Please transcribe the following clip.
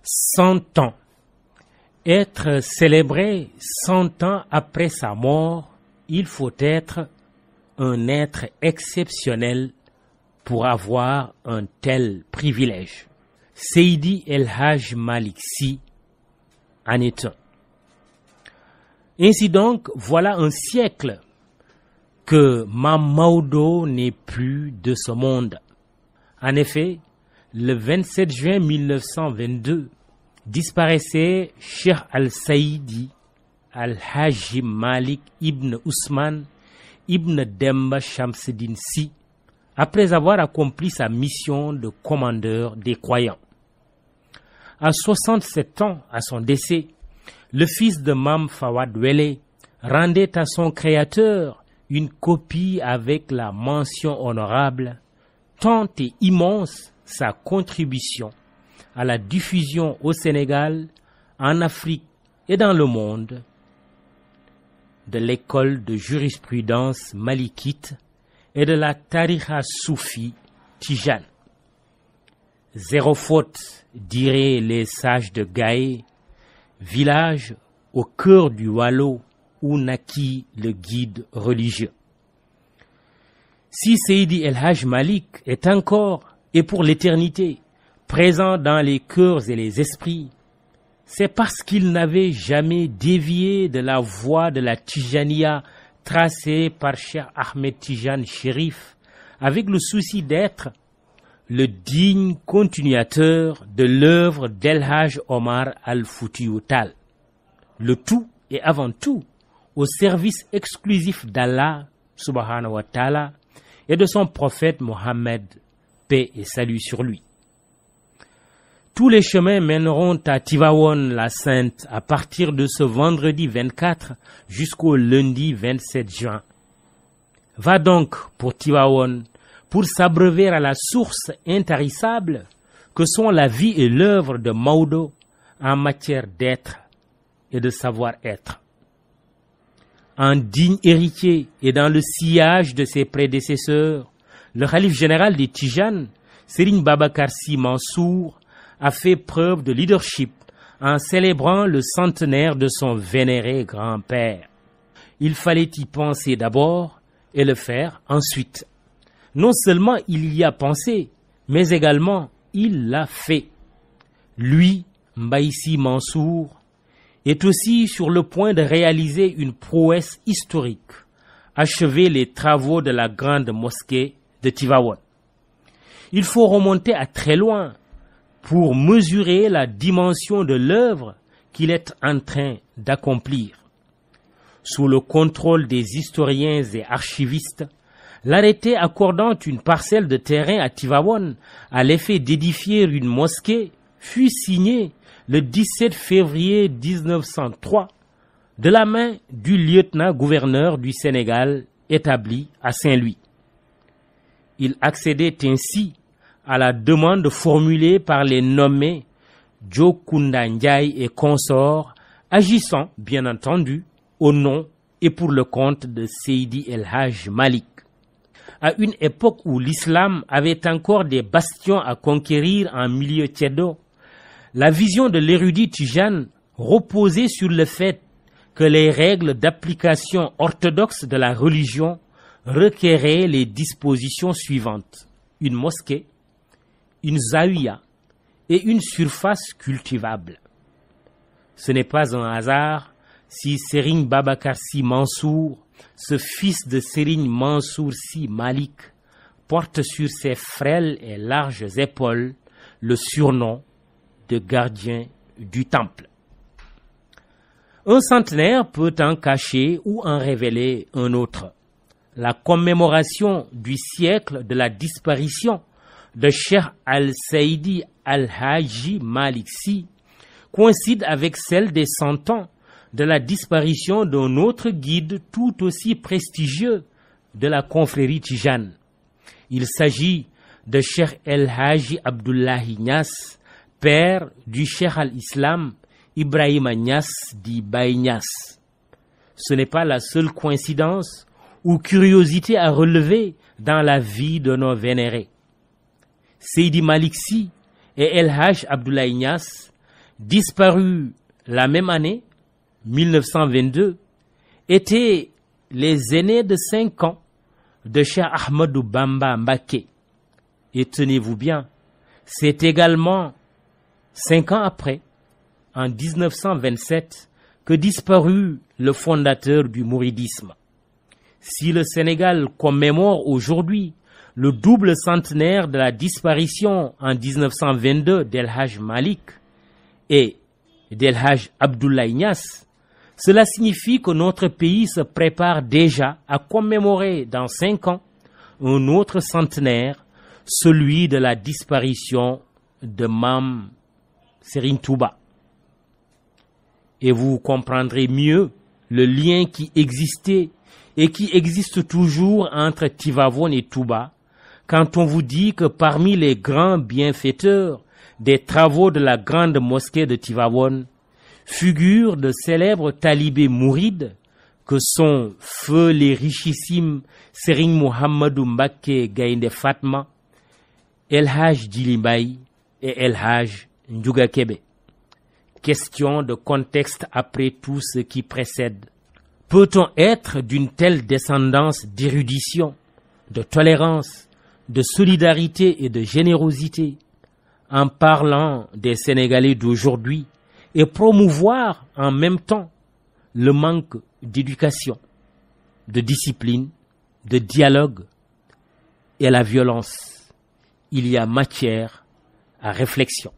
100 ans. Être célébré 100 ans après sa mort, il faut être un être exceptionnel pour avoir un tel privilège. Seydi El Hadj Malick Sy en est un. Ainsi donc, voilà un siècle que Mame Maodo n'est plus de ce monde. En effet, le 27 juin 1922, disparaissait Cheikh Al-Saïdi Al-Hadji Malick ibn Ousmane ibn Demba Shamseddine Sy, après avoir accompli sa mission de commandeur des croyants. À 67 ans, à son décès, le fils de Mame Fawad Wele rendait à son créateur une copie avec la mention honorable, tant et immense sa contribution à la diffusion au Sénégal, en Afrique et dans le monde de l'école de jurisprudence malikite et de la tariqa soufi tijane. Zéro faute, diraient les sages de Gaï, village au cœur du Waalo où naquit le guide religieux. Si Seydi El Hadj Malick est encore et pour l'éternité présent dans les cœurs et les esprits, c'est parce qu'il n'avait jamais dévié de la voie de la Tijaniya tracée par Cheikh Ahmed Tidiane Chérif, avec le souci d'être le digne continuateur de l'œuvre d'El Hadj Omar Al-Foutiyou Tall. Le tout et avant tout au service exclusif d'Allah subhanahu wa ta'ala et de son prophète Mohammed, paix et salut sur lui. Tous les chemins mèneront à Tivaouane la Sainte à partir de ce vendredi 24 jusqu'au lundi 27 juin. Va donc pour Tivaouane pour s'abreuver à la source intarissable que sont la vie et l'œuvre de Maodo en matière d'être et de savoir-être. En digne héritier et dans le sillage de ses prédécesseurs, le khalife général des Tijanes, Serigne Babacar Sy Mansour, a fait preuve de leadership en célébrant le centenaire de son vénéré grand-père. Il fallait y penser d'abord et le faire ensuite. Non seulement il y a pensé, mais également il l'a fait. Lui, Mbaye Sy Mansour, est aussi sur le point de réaliser une prouesse historique, achever les travaux de la grande mosquée de Tivaouane. Il faut remonter à très loin pour mesurer la dimension de l'œuvre qu'il est en train d'accomplir. Sous le contrôle des historiens et archivistes, l'arrêté accordant une parcelle de terrain à Tivaouane à l'effet d'édifier une mosquée fut signé le 17 février 1903 de la main du lieutenant-gouverneur du Sénégal établi à Saint-Louis. Il accédait ainsi à la demande formulée par les nommés Djokunda Ndiaye et consorts, agissant, bien entendu, au nom et pour le compte de Seydi El Hadj Malick. À une époque où l'islam avait encore des bastions à conquérir en milieu tiédo, la vision de l'érudit Tijane reposait sur le fait que les règles d'application orthodoxe de la religion requéraient les dispositions suivantes: une mosquée, une zawiya et une surface cultivable. Ce n'est pas un hasard si Serigne Babacar Sy Mansour, ce fils de Serigne Mansour Sy Malick, porte sur ses frêles et larges épaules le surnom de gardien du temple. Un centenaire peut en cacher ou en révéler un autre. La commémoration du siècle de la disparition de Cheikh Al-Saïdi Al-Hadji Malick Sy coïncide avec celle des 100 ans de la disparition d'un autre guide tout aussi prestigieux de la confrérie tijane. Il s'agit de Cheikh El Hadji Abdoulaye Niass, père du Cheikh al-Islam Ibrahima Niass dit Baye Niass. Ce n'est pas la seule coïncidence ou curiosité à relever dans la vie de nos vénérés. Seydi Malick Sy et El Hadj Abdoulaye Niass disparus la même année, 1922, étaient les aînés de 5 ans de Cheikh Ahmadou Bamba Mbacké. Et tenez-vous bien, c'est également 5 ans après, en 1927, que disparut le fondateur du mouridisme. Si le Sénégal commémore aujourd'hui le double centenaire de la disparition en 1922 d'El Hadj Malick et d'El Hadj Abdoulaye Niass, cela signifie que notre pays se prépare déjà à commémorer dans 5 ans un autre centenaire, celui de la disparition de Mame Serigne Touba. Et vous comprendrez mieux le lien qui existait et qui existe toujours entre Tivaouane et Touba quand on vous dit que parmi les grands bienfaiteurs des travaux de la grande mosquée de Tivaouane figurent de célèbres talibés mourides que sont feu les richissimes Serigne Mouhamadou Mbacké Gaïndé Fatma, El Hadj Djily Mbaye et El Hadj Ndiouga Kébé. Question de contexte après tout ce qui précède. Peut-on être d'une telle descendance d'érudition, de tolérance, de solidarité et de générosité en parlant des Sénégalais d'aujourd'hui et promouvoir en même temps le manque d'éducation, de discipline, de dialogue et la violence? Il y a matière à réflexion.